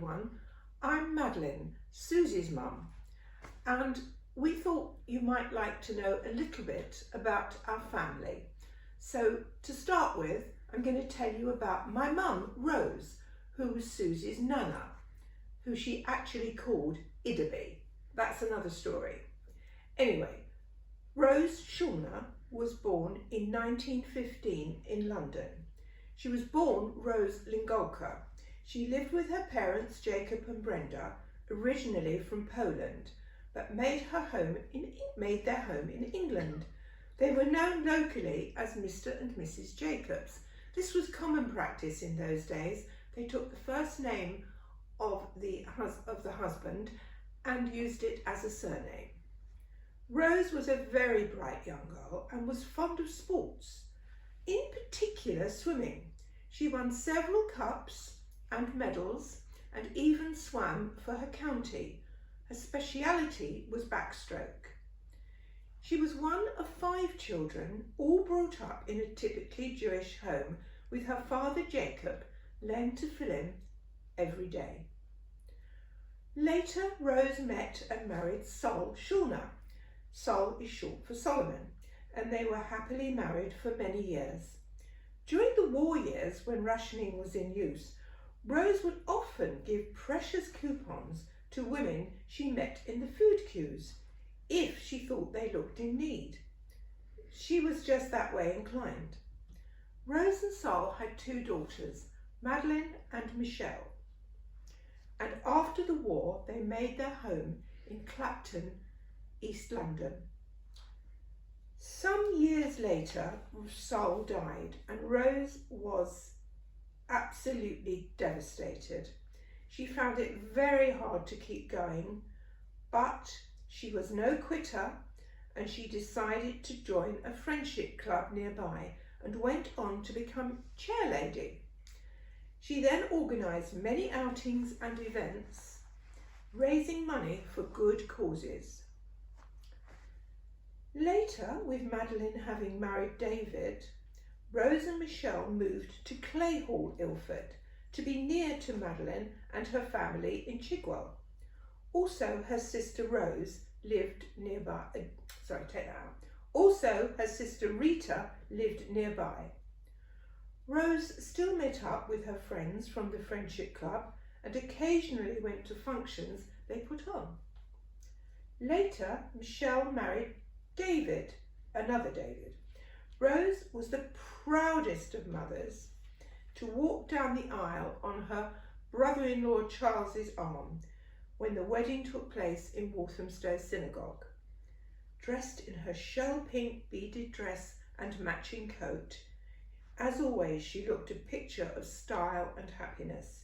everyone. I'm Madeline, Susie's mum, and we thought you might like to know a little bit about our family. So to start with, I'm going to tell you about my mum, Rose, who was Susie's nana, who she actually called Ideby. That's another story. Anyway, Rose Schulner was born in 1915 in London. She was born Rose Lingolka. She lived with her parents, Jacob and Brenda, originally from Poland, but made their home in England. They were known locally as Mr. and Mrs. Jacobs. This was common practice in those days. They took the first name of the husband and used it as a surname. Rose was a very bright young girl and was fond of sports, in particular swimming. She won several cups and medals and even swam for her county. Her speciality was backstroke. She was one of 5 children, all brought up in a typically Jewish home, with her father Jacob laying tefillin every day. Later, Rose met and married Sol Schulner. Sol is short for Solomon, and they were happily married for many years. During the war years, when rationing was in use, Rose would often give precious coupons to women she met in the food queues, if she thought they looked in need. She was just that way inclined. Rose and Sol had 2 daughters, Madeline and Michelle. And after the war, they made their home in Clapton, East London. Some years later, Sol died and Rose was absolutely devastated. She found it very hard to keep going, but she was no quitter and she decided to join a friendship club nearby and went on to become chair lady. She then organised many outings and events, raising money for good causes. Later, with Madeline having married David, Rose and Michelle moved to Clayhall, Ilford, to be near to Madeline and her family in Chigwell. Also, her sister Rose lived nearby. Also, her sister Rita lived nearby. Rose still met up with her friends from the Friendship Club and occasionally went to functions they put on. Later, Michelle married David, another David. Rose was the proudest of mothers to walk down the aisle on her brother-in-law Charles's arm when the wedding took place in Walthamstow Synagogue. Dressed in her shell pink beaded dress and matching coat, as always, she looked a picture of style and happiness.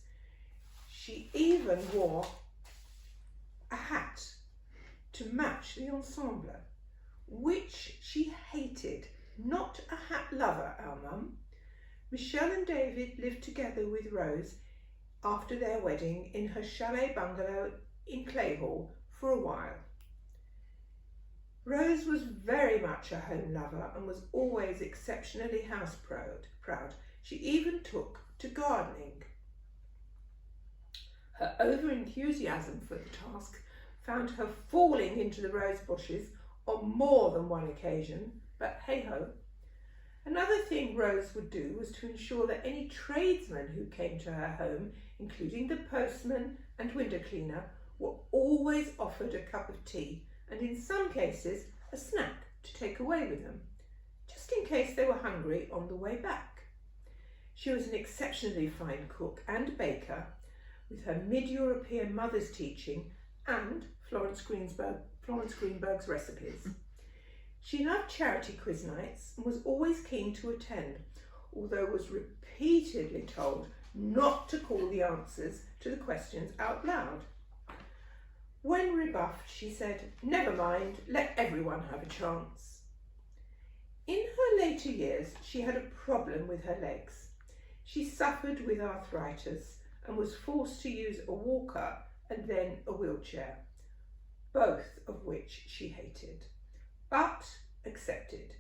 She even wore a hat to match the ensemble, which she hated. Not a hat lover, our mum. Michelle and David lived together with Rose after their wedding in her chalet bungalow in Clayhall for a while. Rose was very much a home lover and was always exceptionally house proud. She even took to gardening. Her over-enthusiasm for the task found her falling into the rose bushes on more than one occasion, but hey-ho. Another thing Rose would do was to ensure that any tradesmen who came to her home, including the postman and window cleaner, were always offered a cup of tea and in some cases a snack to take away with them, just in case they were hungry on the way back. She was an exceptionally fine cook and baker, with her mid-European mother's teaching and Florence Greenberg's recipes. She loved charity quiz nights and was always keen to attend, although was repeatedly told not to call the answers to the questions out loud. When rebuffed, she said, "Never mind, let everyone have a chance." In her later years, she had a problem with her legs. She suffered with arthritis and was forced to use a walker and then a wheelchair, both of which she hated, but accepted.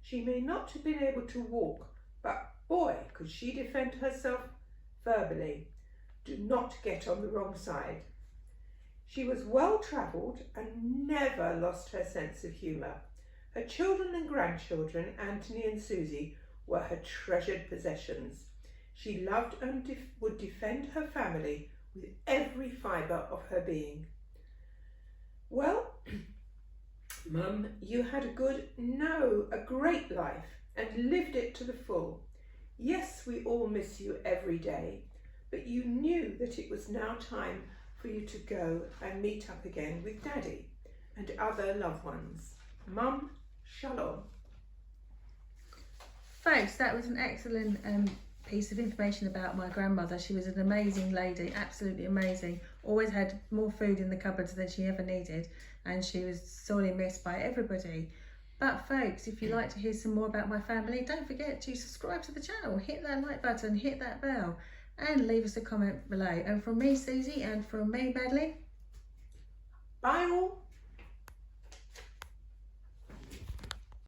She may not have been able to walk, but boy, could she defend herself verbally. Do not get on the wrong side. She was well travelled and never lost her sense of humour. Her children and grandchildren, Anthony and Susie, were her treasured possessions. She loved and would defend her family with every fibre of her being. Well, Mum, you had a great life and lived it to the full. Yes, we all miss you every day, but you knew that it was now time for you to go and meet up again with Daddy and other loved ones. Mum, shalom. Folks, that was an excellent piece of information about my grandmother. She was an amazing lady, absolutely amazing. Always had more food in the cupboards than she ever needed, and she was sorely missed by everybody. But folks, if you'd like to hear some more about my family, don't forget to subscribe to the channel, hit that like button, hit that bell, and leave us a comment below. And from me, Susie, and from me, Madeline,